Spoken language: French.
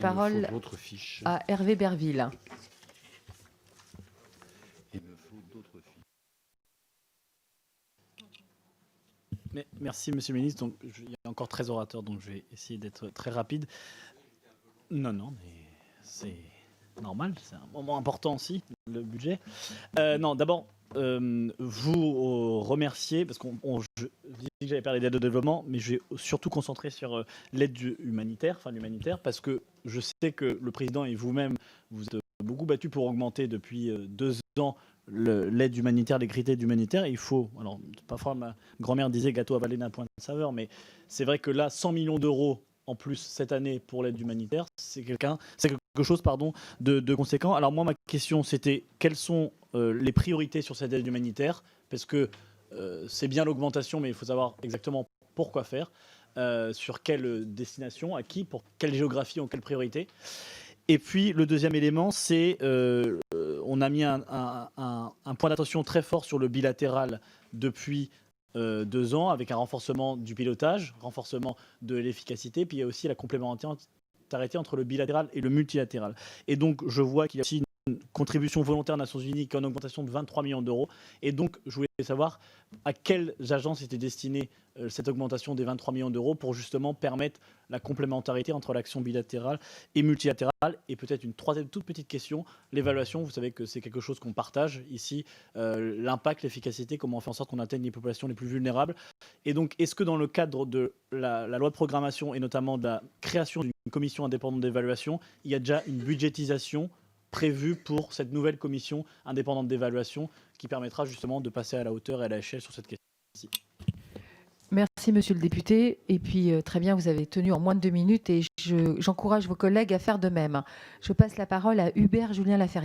parole d'autres fiches. à Hervé Berville. Il me faut d'autres fiches. Merci, Monsieur le Ministre. Donc, il y a encore 13 orateurs, donc je vais essayer d'être très rapide. Non, mais c'est normal. C'est un moment important aussi, le budget. Non, d'abord, vous remercier, parce je dis que j'avais parlé d'aide au développement, mais je vais surtout concentrer sur l'aide humanitaire, parce que je sais que le président et vous-même, vous êtes beaucoup battus pour augmenter depuis 2 ans l'aide humanitaire, les critères humanitaires. Il faut, alors parfois ma grand-mère disait gâteau avalé d'un point de saveur, mais c'est vrai que là, 100 millions d'euros en plus cette année pour l'aide humanitaire, c'est quelque chose de conséquent. Alors moi, ma question, c'était quelles sont les priorités sur cette aide humanitaire, parce que c'est bien l'augmentation, mais il faut savoir exactement pourquoi faire, sur quelle destination, à qui, pour quelle géographie, en quelle priorité. Et puis le deuxième élément, c'est on a mis un point d'attention très fort sur le bilatéral depuis 2 ans, avec un renforcement du pilotage, renforcement de l'efficacité, puis il y a aussi la complémentarité entre le bilatéral et le multilatéral. Et donc je vois qu'il y a aussi une contribution volontaire des Nations Unies qui est en augmentation de 23 millions d'euros. Et donc je voulais savoir à quelles agences était destinée cette augmentation des 23 millions d'euros pour justement permettre la complémentarité entre l'action bilatérale et multilatérale. Et peut-être une troisième toute petite question, l'évaluation, vous savez que c'est quelque chose qu'on partage ici, l'impact, l'efficacité, comment on fait en sorte qu'on atteigne les populations les plus vulnérables. Et donc, est-ce que dans le cadre de la loi de programmation et notamment de la création d'une commission indépendante d'évaluation, il y a déjà une budgétisation prévue pour cette nouvelle commission indépendante d'évaluation qui permettra justement de passer à la hauteur et à l'échelle sur cette question. Merci. Merci, monsieur le député. Et puis, très bien, vous avez tenu en moins de 2 minutes et j'encourage vos collègues à faire de même. Je passe la parole à Hubert Julien Laferrière.